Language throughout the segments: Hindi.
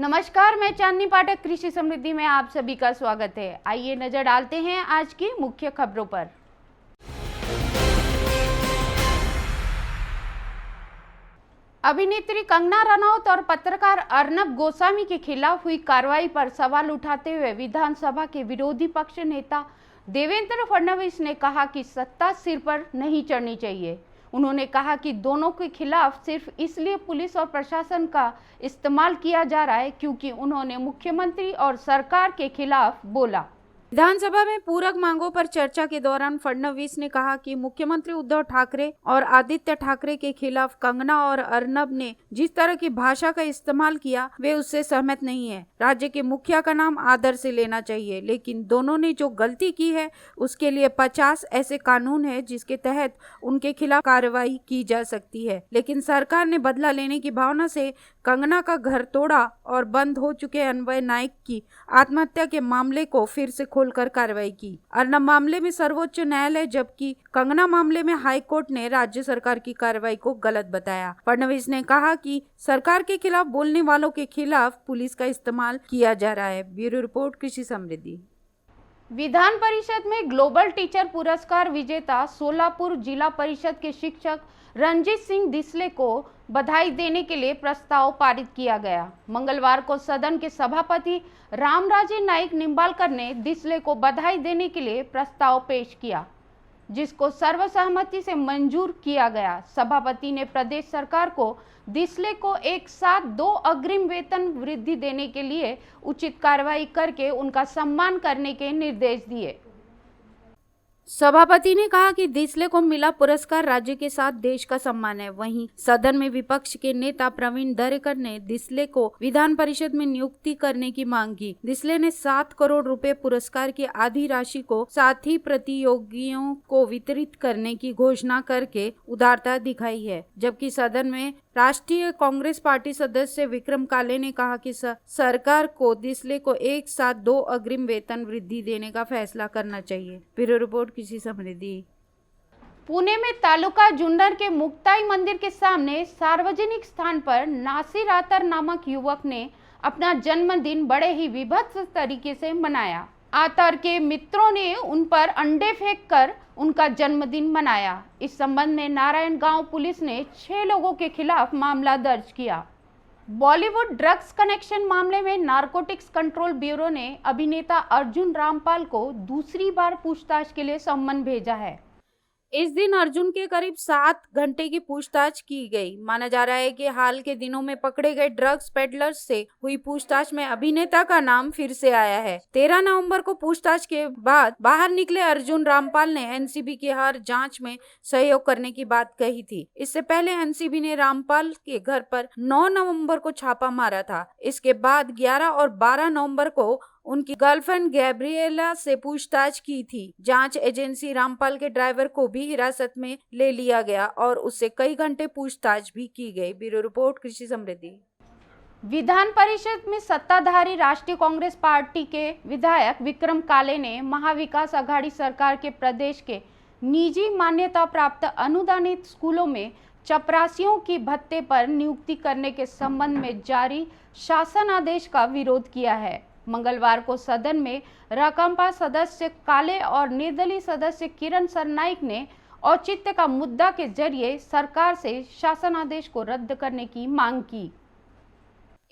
नमस्कार, मैं चांदनी पाठक कृषि समृद्धि में आप सभी का स्वागत है। आइए नजर डालते हैं आज की मुख्य खबरों पर। अभिनेत्री कंगना रनौत और पत्रकार अर्नब गोस्वामी के खिलाफ हुई कार्रवाई पर सवाल उठाते हुए विधानसभा के विरोधी पक्ष नेता देवेंद्र फडणवीस ने कहा कि सत्ता सिर पर नहीं चढ़नी चाहिए। उन्होंने कहा कि दोनों के खिलाफ सिर्फ इसलिए पुलिस और प्रशासन का इस्तेमाल किया जा रहा है क्योंकि उन्होंने मुख्यमंत्री और सरकार के खिलाफ बोला। विधानसभा में पूरक मांगों पर चर्चा के दौरान फडणवीस ने कहा कि मुख्यमंत्री उद्धव ठाकरे और आदित्य ठाकरे के खिलाफ कंगना और अर्नब ने जिस तरह की भाषा का इस्तेमाल किया वे उससे सहमत नहीं है। राज्य के मुखिया का नाम आदर से लेना चाहिए, लेकिन दोनों ने जो गलती की है उसके लिए 50 ऐसे कानून है जिसके तहत उनके खिलाफ कार्रवाई की जा सकती है। लेकिन सरकार ने बदला लेने की भावना से कंगना का घर तोड़ा और बंद हो चुके अन्वय नायक की आत्महत्या के मामले को फिर से खोलकर कार्रवाई की। अर्नब मामले में सर्वोच्च न्यायालय जबकि कंगना मामले में हाई कोर्ट ने राज्य सरकार की कार्रवाई को गलत बताया। फडणवीस ने कहा कि सरकार के खिलाफ बोलने वालों के खिलाफ पुलिस का इस्तेमाल किया जा रहा है। ब्यूरो रिपोर्ट कृषि समृद्धि। विधान परिषद में ग्लोबल टीचर पुरस्कार विजेता सोलापुर जिला परिषद के शिक्षक रणजीत सिंह दिसले को बधाई देने के लिए प्रस्ताव पारित किया गया। मंगलवार को सदन के सभापति रामराजे नाईक निंबालकर ने दिसले को बधाई देने के लिए प्रस्ताव पेश किया, जिसको सर्वसहमति से मंजूर किया गया। सभापति ने प्रदेश सरकार को दिसले को एक साथ 2 अग्रिम वेतन वृद्धि देने के लिए उचित कार्रवाई करके उनका सम्मान करने के निर्देश दिए। सभापति ने कहा कि दिसले को मिला पुरस्कार राज्य के साथ देश का सम्मान है। वहीं सदन में विपक्ष के नेता प्रवीण दरेकर ने दिसले को विधान परिषद में नियुक्ति करने की मांग की। दिसले ने 7 करोड़ रुपए पुरस्कार की आधी राशि को साथी प्रतियोगियों को वितरित करने की घोषणा करके उदारता दिखाई है, जबकि सदन में राष्ट्रीय कांग्रेस पार्टी सदस्य विक्रम काले ने कहा कि सरकार को दिसले को एक साथ 2 अग्रिम वेतन वृद्धि देने का फैसला करना चाहिए। ब्यूरो रिपोर्ट कृषि समृद्धि। पुणे में तालुका जुन्नर के मुक्ताई मंदिर के सामने सार्वजनिक स्थान पर नासिर आतर नामक युवक ने अपना जन्मदिन बड़े ही विभत्स तरीके से मनाया। आतर के मित्रों ने उन पर अंडे फेंककर उनका जन्मदिन मनाया। इस संबंध में नारायणगांव पुलिस ने 6 लोगों के खिलाफ मामला दर्ज किया। बॉलीवुड ड्रग्स कनेक्शन मामले में नारकोटिक्स कंट्रोल ब्यूरो ने अभिनेता अर्जुन रामपाल को दूसरी बार पूछताछ के लिए सम्मन भेजा है। इस दिन अर्जुन के करीब 7 घंटे की पूछताछ की गई। माना जा रहा है कि हाल के दिनों में पकड़े गए ड्रग्स पेडलर्स से हुई पूछताछ में अभिनेता का नाम फिर से आया है। 13 नवंबर को पूछताछ के बाद बाहर निकले अर्जुन रामपाल ने एनसीबी की हर जांच में सहयोग करने की बात कही थी। इससे पहले एनसीबी ने रामपाल के घर पर 9 नवंबर को छापा मारा था। इसके बाद 11 और 12 नवंबर को उनकी गर्लफ्रेंड गैब्रिएला से पूछताछ की थी। जांच एजेंसी रामपाल के ड्राइवर को भी हिरासत में ले लिया गया और उससे कई घंटे पूछताछ भी की गई। ब्यूरो रिपोर्ट कृषि समृद्धि। विधान परिषद में सत्ताधारी राष्ट्रीय कांग्रेस पार्टी के विधायक विक्रम काले ने महाविकास आघाड़ी सरकार के प्रदेश के निजी मान्यता प्राप्त अनुदानित स्कूलों में चपरासियों की भत्ते पर नियुक्ति करने के संबंध में जारी शासन आदेश का विरोध किया है। मंगलवार को सदन में राकांपा सदस्य काले और निर्दलीय सदस्य किरण सरनाइक ने औचित्य का मुद्दा के जरिए सरकार से शासन आदेश को रद्द करने की मांग की।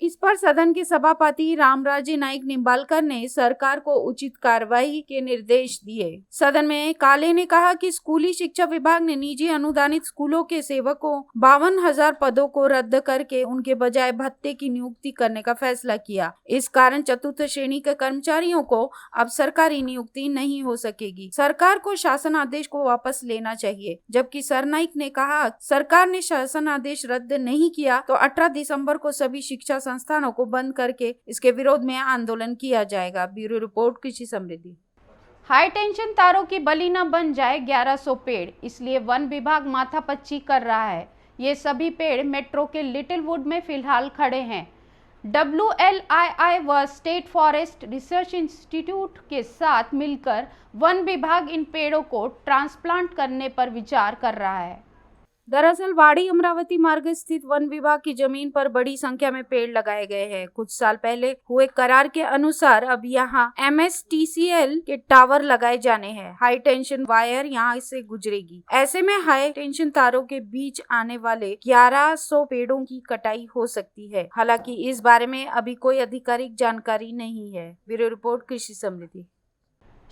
इस पर सदन के सभापति रामराजे नाईक निंबालकर ने सरकार को उचित कार्रवाई के निर्देश दिए। सदन में काले ने कहा कि स्कूली शिक्षा विभाग ने निजी अनुदानित स्कूलों के सेवकों 52,000 पदों को रद्द करके उनके बजाय भत्ते की नियुक्ति करने का फैसला किया। इस कारण चतुर्थ श्रेणी के कर्मचारियों को अब सरकारी नियुक्ति नहीं हो सकेगी। सरकार को शासन आदेश को वापस लेना चाहिए। जबकि सरनाइक ने कहा सरकार ने शासन आदेश रद्द नहीं किया तो 18 दिसंबर को सभी शिक्षा संस्थानों को बंद करके इसके विरोध में आंदोलन किया जाएगा। ब्यूरो रिपोर्ट कृषि समृद्धि। हाई टेंशन तारों की बलि न बन जाए 1100 पेड़, इसलिए वन विभाग माथापच्ची कर रहा है। ये सभी पेड़ मेट्रो के लिटिल वुड में फिलहाल खड़े हैं। WLII व स्टेट फॉरेस्ट रिसर्च इंस्टीट्यूट के साथ मिलकर वन विभाग इन पेड़ों को ट्रांसप्लांट करने पर विचार कर रहा है। दरअसल वाड़ी अमरावती मार्ग स्थित वन विभाग की जमीन पर बड़ी संख्या में पेड़ लगाए गए हैं। कुछ साल पहले हुए करार के अनुसार अब यहां MSTCL के टावर लगाए जाने हैं। हाई टेंशन वायर यहां से गुजरेगी। ऐसे में हाई टेंशन तारों के बीच आने वाले 1100 पेड़ों की कटाई हो सकती है। हालांकि इस बारे में अभी कोई आधिकारिक जानकारी नहीं है। ब्यूरो रिपोर्ट, कृषि समृद्धि।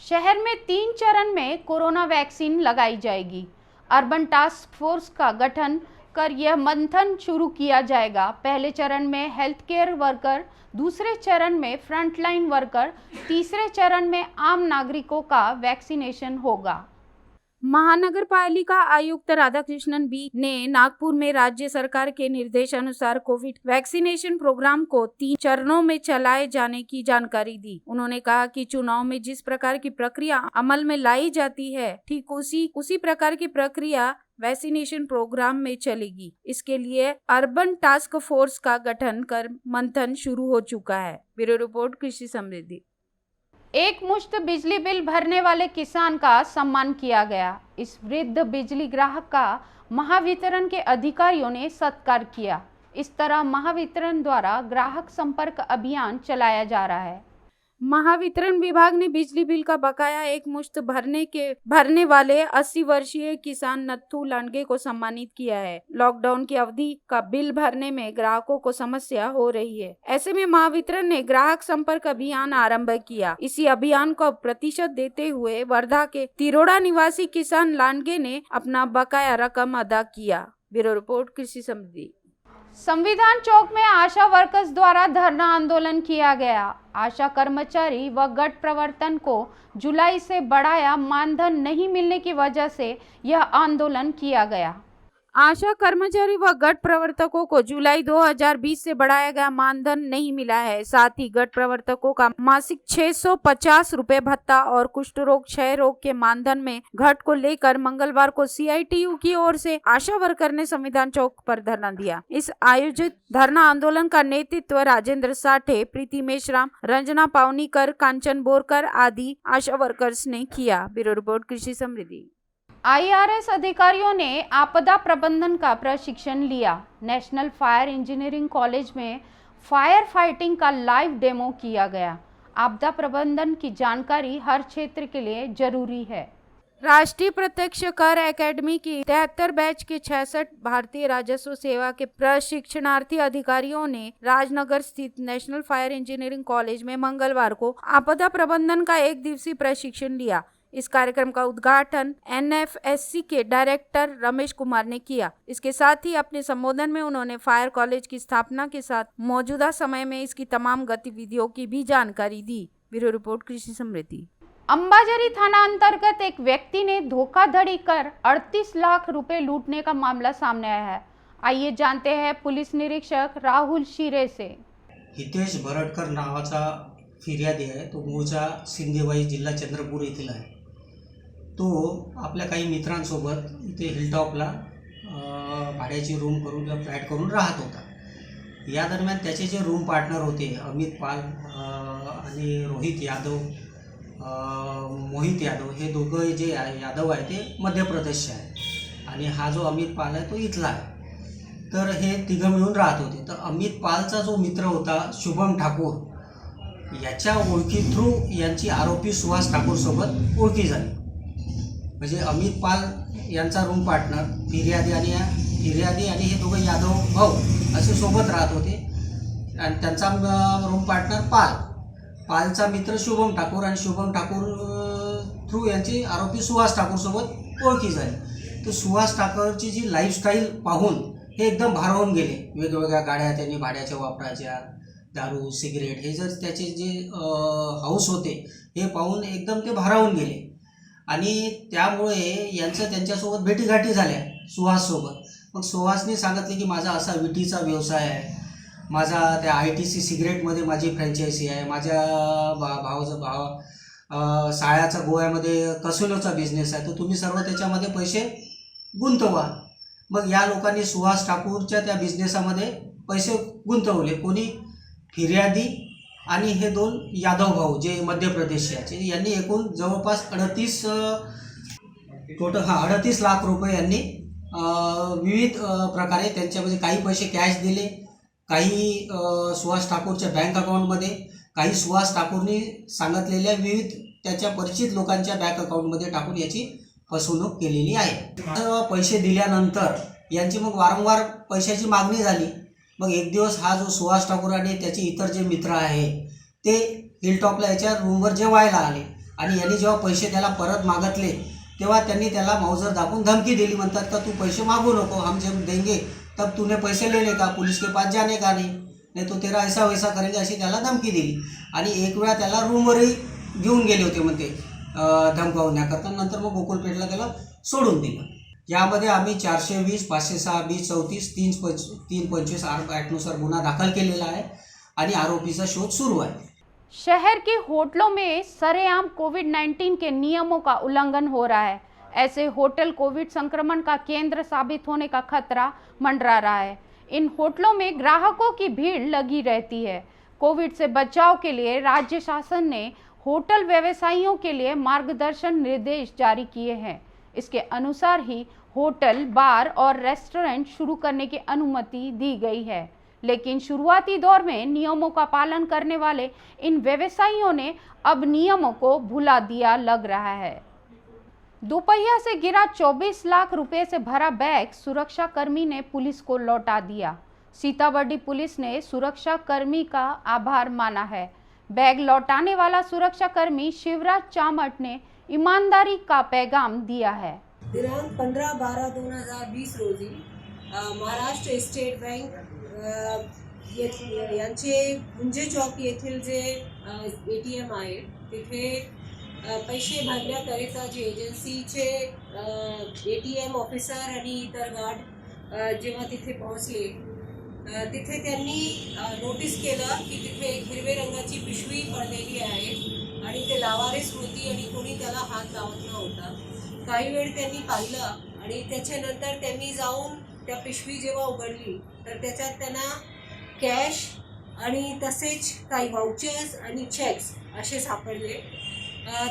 शहर में 3 चरण में कोरोना वैक्सीन लगाई जाएगी। अर्बन टास्क फोर्स का गठन कर यह मंथन शुरू किया जाएगा। पहले चरण में हेल्थ केयर वर्कर, दूसरे चरण में फ्रंटलाइन वर्कर, तीसरे चरण में आम नागरिकों का वैक्सीनेशन होगा। महानगर पालिका आयुक्त राधाकृष्णन बी ने नागपुर में राज्य सरकार के निर्देशानुसार कोविड वैक्सीनेशन प्रोग्राम को 3 चरणों में चलाए जाने की जानकारी दी। उन्होंने कहा कि चुनाव में जिस प्रकार की प्रक्रिया अमल में लाई जाती है, ठीक उसी प्रकार की प्रक्रिया वैक्सीनेशन प्रोग्राम में चलेगी। इसके लिए अर्बन टास्क फोर्स का गठन कर मंथन शुरू हो चुका है। ब्यूरो रिपोर्ट, कृषि समृद्धि। एक मुश्त बिजली बिल भरने वाले किसान का सम्मान किया गया। इस वृद्ध बिजली ग्राहक का महावितरण के अधिकारियों ने सत्कार किया। इस तरह महावितरण द्वारा ग्राहक संपर्क अभियान चलाया जा रहा है। महावितरण विभाग ने बिजली बिल का बकाया एक मुश्त भरने वाले 80 वर्षीय किसान नत्थू लांडगे को सम्मानित किया है। लॉकडाउन की अवधि का बिल भरने में ग्राहकों को समस्या हो रही है। ऐसे में महावितरण ने ग्राहक संपर्क अभियान आरंभ किया। इसी अभियान को प्रतिशत देते हुए वर्धा के तिरोड़ा निवासी किसान लांडगे ने अपना बकाया रकम अदा किया। ब्यूरो रिपोर्ट, कृषि समृद्धि। संविधान चौक में आशा वर्कर्स द्वारा धरना आंदोलन किया गया। आशा कर्मचारी व गट प्रवर्तन को जुलाई से बढ़ाया मानधन नहीं मिलने की वजह से यह आंदोलन किया गया। आशा कर्मचारी व गट प्रवर्तकों को जुलाई 2020 से बढ़ाया गया मानधन नहीं मिला है। साथ ही गट प्रवर्तकों का मासिक 650 रुपए भत्ता और कुष्ठ रोग, क्षय रोग के मानधन में घट को लेकर मंगलवार को CITU की ओर से आशा वर्कर ने संविधान चौक पर धरना दिया। इस आयोजित धरना आंदोलन का नेतृत्व राजेंद्र साठे, प्रीति मेश्राम, रंजना पावनीकर, कांचन बोरकर आदि आशा वर्कर्स ने किया। ब्यूरो रिपोर्ट, कृषि समृद्धि। IRS अधिकारियों ने आपदा प्रबंधन का प्रशिक्षण लिया। नेशनल फायर इंजीनियरिंग कॉलेज में फायर फाइटिंग का लाइव डेमो किया गया। आपदा प्रबंधन की जानकारी हर क्षेत्र के लिए जरूरी है। राष्ट्रीय प्रत्यक्ष कर एकेडमी की 73 बैच के 66 भारतीय राजस्व सेवा के प्रशिक्षणार्थी अधिकारियों ने राजनगर स्थित नेशनल फायर इंजीनियरिंग कॉलेज में मंगलवार को आपदा प्रबंधन का 1 दिवसीय प्रशिक्षण लिया। इस कार्यक्रम का उद्घाटन NFSC के डायरेक्टर रमेश कुमार ने किया। इसके साथ ही अपने संबोधन में उन्होंने फायर कॉलेज की स्थापना के साथ मौजूदा समय में इसकी तमाम गतिविधियों की भी जानकारी दी। ब्यूरो रिपोर्ट, कृषि समृद्धि। अंबाजरी थाना अंतर्गत एक व्यक्ति ने धोखाधड़ी कर 38 लाख रुपए लूटने का मामला सामने आया है। आइए जानते हैं पुलिस निरीक्षक राहुल शिरे से। हितेश भरटकर नावाचा फिर्यादी आहे। तो मूळचा सिंदेवाई, जिल्हा चंद्रपूर येथील आहे। तो आपल्या काही मित्रांसोबत इथे हिलटॉपला भाड्याची रूम करून किंवा फ्लॅट करून राहत होता। या दरम्यान त्याचे जे रूम पार्टनर होते अमित पाल आणि रोहित यादव, मोहित यादव, हे दोघं जे यादव आहे ते मध्य प्रदेशचे आहे आणि हा जो अमित पाल आहे तो इथला आहे। तर हे तिघं मिळून राहत होते। तर अमित पालचा जो मित्र होता शुभम ठाकूर, याच्या ओळखी थ्रू यांची आरोपी सुहास ठाकूरसोबत ओळखी झाली। म्हणजे अमित पाल यांचा रूम पार्टनर फिर्यादी आणि हे दोघं यादव भाऊ असे सोबत राहत होते आणि त्यांचा रूम पार्टनर पालचा मित्र शुभम ठाकूर आणि शुभम ठाकूर थ्रू यांची आरोपी सुहास ठाकूरसोबत ओळखी झाली। तर सुहास ठाकूरची जी लाईफस्टाईल पाहून हे एकदम भारावून गेले। वेगवेगळ्या गाड्या त्यांनी भाड्याच्या वापरायच्या, दारू, सिगरेट, हे जर त्याचे जे हाऊस होते हे पाहून एकदम ते भारावून गेले आणि त्यामुळे यांचं त्यांच्यासोबत भेटीगाठी झाल्या सुहाससोबत। मग सुहासने सांगितले की माझा असा विटीचा व्यवसाय आहे, माझा त्या ITC सिगरेटमध्ये माझी फ्रँचायझी आहे, माझ्या भावाचा साळ्याचा गोव्यामध्ये कसिनोचा बिझनेस आहे, तर तुम्ही सर्व त्याच्यामध्ये पैसे गुंतवा। मग या लोकांनी सुहास ठाकूरच्या त्या बिझनेसमध्ये पैसे गुंतवले। कोणी? फिर्यादी आणि हे 2 यादव भाऊ जे मध्य प्रदेशचे, यांनी एकूण जवळपास 38 लाख रुपये यांनी विविध प्रकारे त्यांच्यामध्ये काही पैसे कॅश दिले, काही सुहास ठाकूरच्या बँक अकाउंटमध्ये, काही सुहास ठाकूरनी सांगितलेल्या विविध त्याच्या परिचित लोकांच्या बँक अकाउंटमध्ये टाकून याची फसवणूक केलेली आहे. पैसे दिल्यानंतर यांची मग वारंवार पैशाची मागणी झाली. मग एक दिवस हा जो सुहास ठाकूर आणि त्याचे इतर जे मित्र आहे ते हिलटॉपला याच्या रूमवर जेवायला आले आणि यांनी जेव्हा पैसे त्याला परत मागितले तेव्हा त्यांनी त्याला मौजर दाखवून धमकी दिली. म्हणतात का तू पैसे मागू नको, हम जब देंगे तब तूने पैसे लेने का, पुलिस के पास जाने का नहीं तो तेरा ऐसा वैसा करेंगे अशी त्याला धमकी दिली. आणि एक वेळा त्याला रूमवरही घेऊन गेले होते म्हणते धमकावण्याकरता. नंतर मग गोकुळपेठला त्याला सोडून दिलं. यामध्ये आम्ही 420, 506, 20, 34, 325 ॲक्टनुसार गुन्हा दाखल केलेला आहे आणि आरोपीचा शोध सुरू आहे. शहर के होटलों में सरेआम कोविड-19 के नियमों का उल्लंघन हो रहा है. ऐसे होटल कोविड संक्रमण का केंद्र साबित होने का खतरा मंडरा रहा है. इन होटलों में ग्राहकों की भीड़ लगी रहती है. कोविड से बचाव के लिए राज्य शासन ने होटल व्यवसायियों के लिए मार्गदर्शन निर्देश जारी किए हैं. इसके अनुसार ही होटल, बार और रेस्टोरेंट शुरू करने की अनुमति दी गई है. लेकिन शुरुआती दौर में नियमों का पालन करने वाले इन व्यवसायियों ने अब नियमों को भुला दिया लग रहा है. दोपहिया से गिरा 24 लाख रुपए से भरा बैग सुरक्षा कर्मी ने पुलिस को लौटा दिया. सीताबर्डी पुलिस ने सुरक्षा कर्मी का आभार माना है. बैग लौटाने वाला सुरक्षा कर्मी शिवराज चामट ने ईमानदारी का पैगाम दिया है. दिनांक 15/12/2020 रोजी महाराष्ट्र स्टेट बँक यांचे गुंजे चौक येथील जे ATM आहे तिथे पैसे भरण्याकरिता जे एजन्सीचे ATM ऑफिसर आणि इतर गार्ड जेव्हा तिथे पोहोचले तिथे त्यांनी नोटीस केलं की तिथे एक हिरवे रंगाची पिशवी पडलेली आहे आणि ते लावारिस होती आणि कोणी त्याला हात लावत नव्हता. काही वेळ त्यांनी पाहिलं आणि त्याच्यानंतर त्यांनी जाऊन त्या पिशवी जेव्हा उघडली तर त्याच्यात त्यांना कॅश आणि तसेच काही वाउचर्स आणि चेक्स असे सापडले.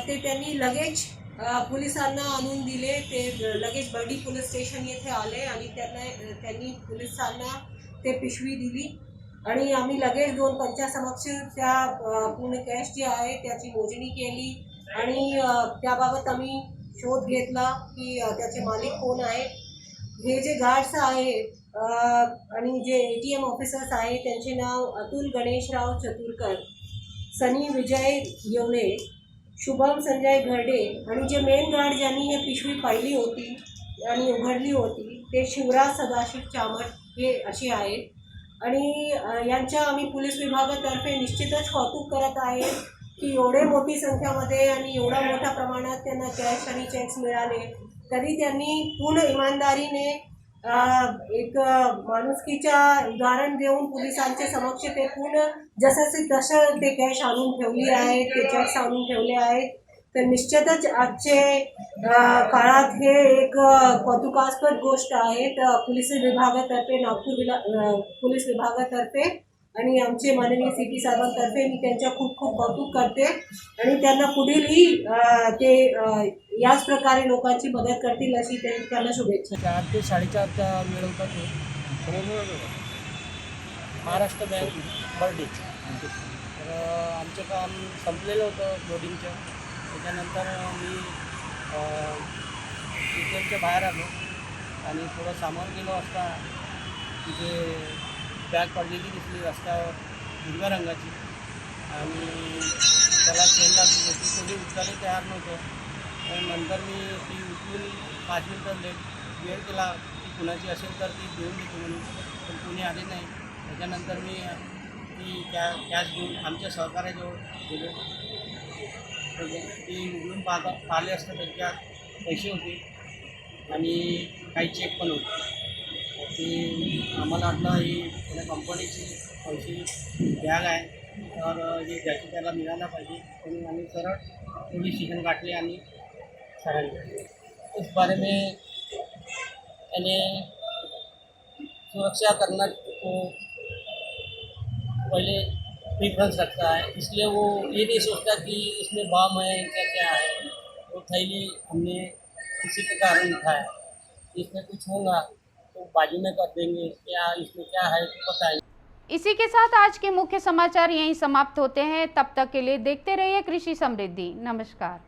ते त्यांनी लगेच पोलिसांना आणून दिले. ते लगेच बर्डी पोलीस स्टेशन येथे आले आणि त्यांनी पोलिसांना ते पिशवी दिली आणि आम्ही लगेच 2 पंचासमक्ष त्या पूर्ण कॅश जी आहे त्याची मोजणी केली आणि त्याबाबत आम्ही शोध घेतला की त्याचे मालिक कोण आहे. हे जे गार्ड्स आहेत आणि जे ATM ऑफिसर्स आहेत त्यांचे नाव अतुल गणेशराव चतुरकर, सनी विजय येवले, शुभम संजय घरडे आणि जे मेन गार्ड ज्यांनी हे पिशवी पाहिली होती आणि उघडली होती ते शिवराज सदाशिव चामट हे असे आहेत. आणि यांच्या आम्ही पोलीस विभागातर्फे निश्चितच कौतुक करत आहे की एवढे मोठी संख्यामध्ये आणि एवढ्या मोठ्या प्रमाणात त्यांना कॅश आणि चेक्स मिळाले तरी त्यांनी पूर्ण इमानदारीने एक माणुसकीच्या उदाहरण देऊन पोलिसांच्या समक्ष ते पूर्ण जसं तसं ते कॅश आणून ठेवली आहेत, ते चेक्स आणून ठेवले आहेत. तर निश्चितच आजचे काळात हे एक कौतुकास्पद गोष्ट आहे. पोलीस विभागातर्फे, नागपूर पोलीस विभागातर्फे आणि आमचे माननीय CP साहेबांतर्फे मी त्यांच्या खूप खूप कौतुक करते आणि त्यांना पुढीलही ते याच प्रकारे लोकांची मदत करतील अशी त्यांना शुभेच्छा. 4 ते 4:30च्या वेळ होता तो महाराष्ट्र बँक बर्डी. तर आमचं काम संपलेलं होतं लोडिंगचं. त्याच्यानंतर मी ATMच्या बाहेर आलो आणि थोडं सामान गेलो असता तिथे बॅग पडलेली दिसली रस्त्यावर हिरव्या रंगाची आणि त्याला चेन लागली होती. कोणी उचलायला तयार नव्हतं. पण नंतर मी ती उचलून 5 मिनटं वेळ केला की कुणाची असेल तर ती देऊन देतो म्हणून, पण कोणी आले नाही. त्याच्यानंतर मी ती कॅश घेऊन आमच्या सहकार्याजवळ गेलो. ती उघडून पाहिले असतं त्याच्यात पैसे होते आणि काही चेक पण होते. ती आम्हाला वाटलं ही त्या कंपनीची पैसे बॅग आहे तर हे ज्याची त्याला मिळायला पाहिजे म्हणून आम्ही सरळ पोलीस स्टेशन गाठले आणि सरांनी इस बारे में यानी सुरक्षा करना को पहले प्रेफरेंस रखता है, इसलिए वो ये नहीं सोचता कि इसमें बम है क्या क्या है. वो थैली हमने किसी के कारण उठाया. इसमें कुछ होगा तो बाजू में कर देंगे, क्या इसमें क्या है पता नहीं। इसी के साथ आज के मुख्य समाचार यहीं समाप्त होते हैं। तब तक के लिए देखते रहिए कृषि समृद्धि। नमस्कार।